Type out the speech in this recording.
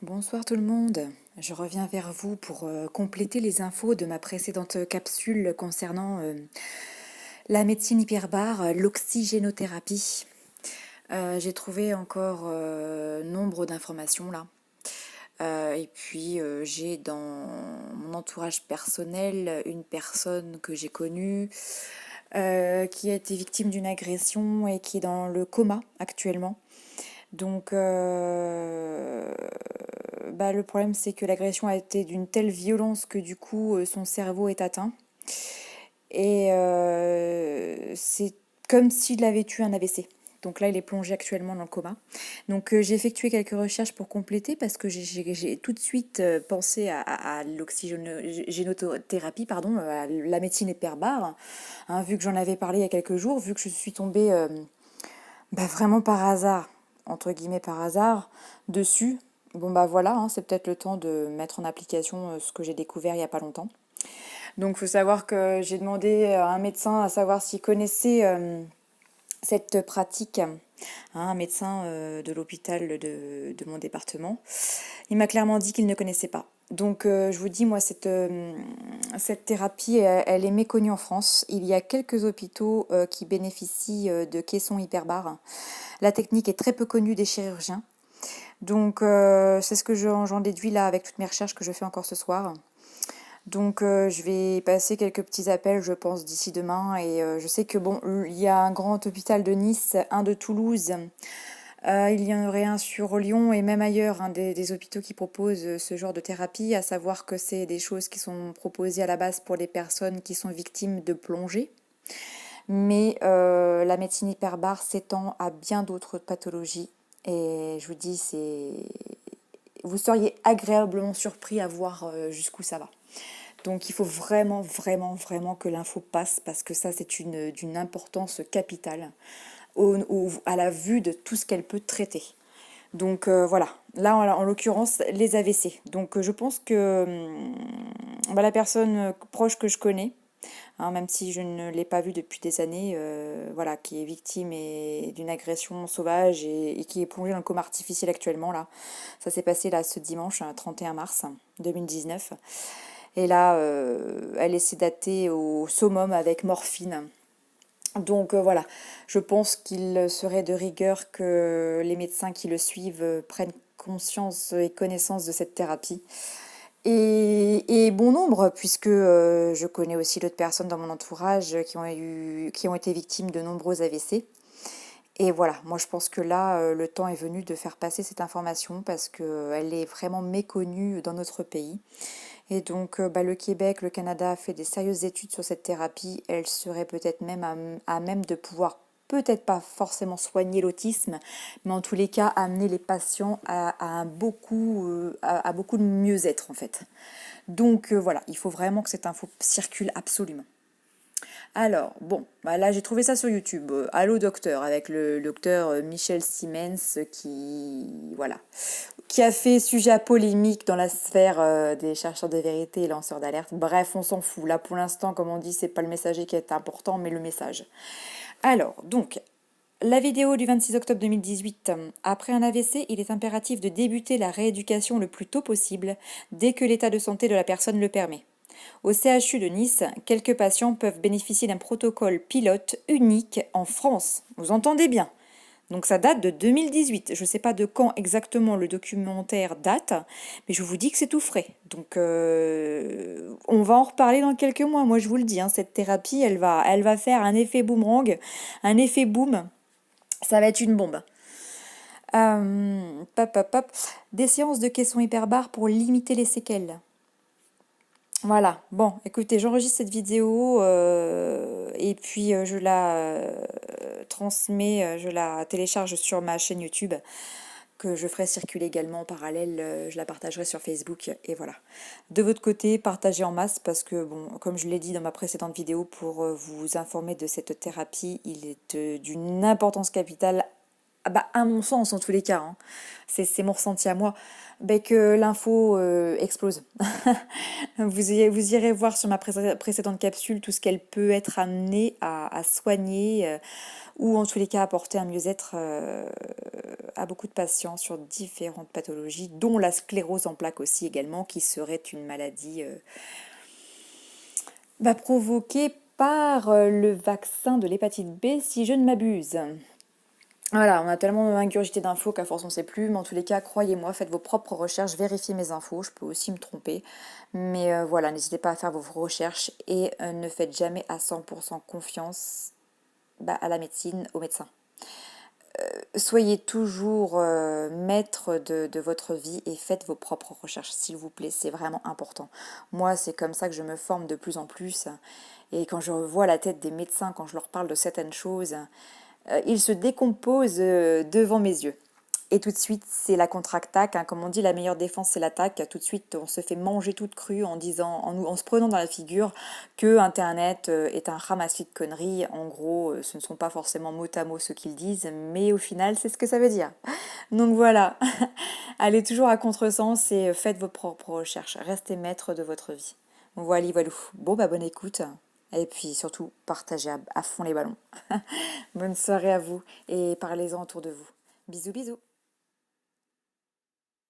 Bonsoir tout le monde, je reviens vers vous pour compléter les infos de ma précédente capsule concernant la médecine hyperbare, l'oxygénothérapie. J'ai trouvé encore nombre d'informations là. Et puis j'ai dans mon entourage personnel une personne que j'ai connue qui a été victime d'une agression et qui est dans le coma actuellement. Donc, le problème, c'est que l'agression a été d'une telle violence que du coup, son cerveau est atteint. Et c'est comme s'il avait eu un AVC. Donc là, il est plongé actuellement dans le coma. Donc j'ai effectué quelques recherches pour compléter parce que j'ai tout de suite pensé à l'oxygénothérapie, pardon, à la médecine hyperbare, hein, vu que j'en avais parlé il y a quelques jours, vu que je suis tombée vraiment par hasard, entre guillemets par hasard, dessus. Bon bah voilà, hein, c'est peut-être le temps de mettre en application ce que j'ai découvert il n'y a pas longtemps. Donc il faut savoir que j'ai demandé à un médecin à savoir s'il connaissait cette pratique, hein, un médecin de l'hôpital de mon département. Il m'a clairement dit qu'il ne connaissait pas. Donc je vous dis, moi, cette thérapie, elle est méconnue en France. Il y a quelques hôpitaux qui bénéficient de caissons hyperbares. La technique est très peu connue des chirurgiens. Donc c'est ce que j'en déduis là avec toutes mes recherches que je fais encore ce soir. Donc je vais passer quelques petits appels, je pense, d'ici demain. Et je sais que bon, il y a un grand hôpital de Nice, un de Toulouse. Il y en aurait un sur Lyon et même ailleurs, hein, des hôpitaux qui proposent ce genre de thérapie, à savoir que c'est des choses qui sont proposées à la base pour les personnes qui sont victimes de plongée. Mais la médecine hyperbare s'étend à bien d'autres pathologies. Et je vous dis, vous seriez agréablement surpris à voir jusqu'où ça va. Donc il faut vraiment, vraiment, vraiment que l'info passe parce que ça, c'est d'une importance capitale à la vue de tout ce qu'elle peut traiter. Donc voilà, là en l'occurrence les AVC. Donc je pense que la personne proche que je connais, hein, même si je ne l'ai pas vue depuis des années, voilà, qui est victime d'une agression sauvage et qui est plongée dans le coma artificiel actuellement là. Ça s'est passé là ce dimanche, 31 mars 2019. Et là, elle est sédatée au summum avec morphine. Donc voilà, je pense qu'il serait de rigueur que les médecins qui le suivent prennent conscience et connaissance de cette thérapie. Et bon nombre, puisque je connais aussi d'autres personnes dans mon entourage qui ont été victimes de nombreux AVC. Et voilà, moi je pense que là, le temps est venu de faire passer cette information parce qu'elle est vraiment méconnue dans notre pays. Et donc, le Québec, le Canada a fait des sérieuses études sur cette thérapie. Elle serait peut-être même à même de pouvoir, peut-être pas forcément soigner l'autisme, mais en tous les cas, amener les patients à beaucoup de mieux-être en fait. Donc voilà, il faut vraiment que cette info circule absolument. Alors, bon, là j'ai trouvé ça sur YouTube. Allô docteur, avec le docteur Michel Siemens voilà, qui a fait sujet à polémique dans la sphère des chercheurs de vérité et lanceurs d'alerte. Bref, on s'en fout. Là pour l'instant, comme on dit, c'est pas le messager qui est important, mais le message. Alors, donc, la vidéo du 26 octobre 2018. Après un AVC, il est impératif de débuter la rééducation le plus tôt possible, dès que l'état de santé de la personne le permet. Au CHU de Nice, quelques patients peuvent bénéficier d'un protocole pilote unique en France. Vous entendez bien? Donc ça date de 2018. Je ne sais pas de quand exactement le documentaire date, mais je vous dis que c'est tout frais. Donc on va en reparler dans quelques mois. Moi je vous le dis, hein, cette thérapie, elle va faire un effet boomerang, un effet boom. Ça va être une bombe. Pop, pop, pop. Des séances de caisson hyperbare pour limiter les séquelles. Voilà, bon, écoutez, j'enregistre cette vidéo et puis je la transmets, je la télécharge sur ma chaîne YouTube que je ferai circuler également en parallèle, je la partagerai sur Facebook et voilà. De votre côté, partagez en masse parce que, bon, comme je l'ai dit dans ma précédente vidéo, pour vous informer de cette thérapie, il est d'une importance capitale Ah bah, à mon sens, en tous les cas, hein, c'est mon ressenti à moi, ben que l'info explose. Vous irez voir sur ma précédente capsule tout ce qu'elle peut être amenée à soigner ou en tous les cas apporter un mieux-être à beaucoup de patients sur différentes pathologies, dont la sclérose en plaques aussi également, qui serait une maladie provoquée par le vaccin de l'hépatite B, si je ne m'abuse. Voilà, on a tellement ingurgité d'infos qu'à force on ne sait plus, mais en tous les cas, croyez-moi, faites vos propres recherches, vérifiez mes infos, je peux aussi me tromper, mais voilà, n'hésitez pas à faire vos recherches et ne faites jamais à 100% confiance à la médecine, aux médecins. Soyez toujours maître de votre vie et faites vos propres recherches, s'il vous plaît, c'est vraiment important. Moi, c'est comme ça que je me forme de plus en plus, et quand je vois la tête des médecins, quand je leur parle de certaines choses, ils se décomposent devant mes yeux. Et tout de suite, c'est la contre-attaque, hein. Comme on dit, la meilleure défense, c'est l'attaque. Tout de suite, on se fait manger toute crue en disant, en se prenant dans la figure que Internet est un ramassis de conneries. En gros, ce ne sont pas forcément mot à mot ce qu'ils disent, mais au final, c'est ce que ça veut dire. Donc voilà, allez toujours à contresens et faites vos propres recherches. Restez maître de votre vie. Voilà, voilà. Bon, bah bonne écoute. Et puis surtout, partagez à fond les ballons. Bonne soirée à vous et parlez-en autour de vous. Bisous, bisous.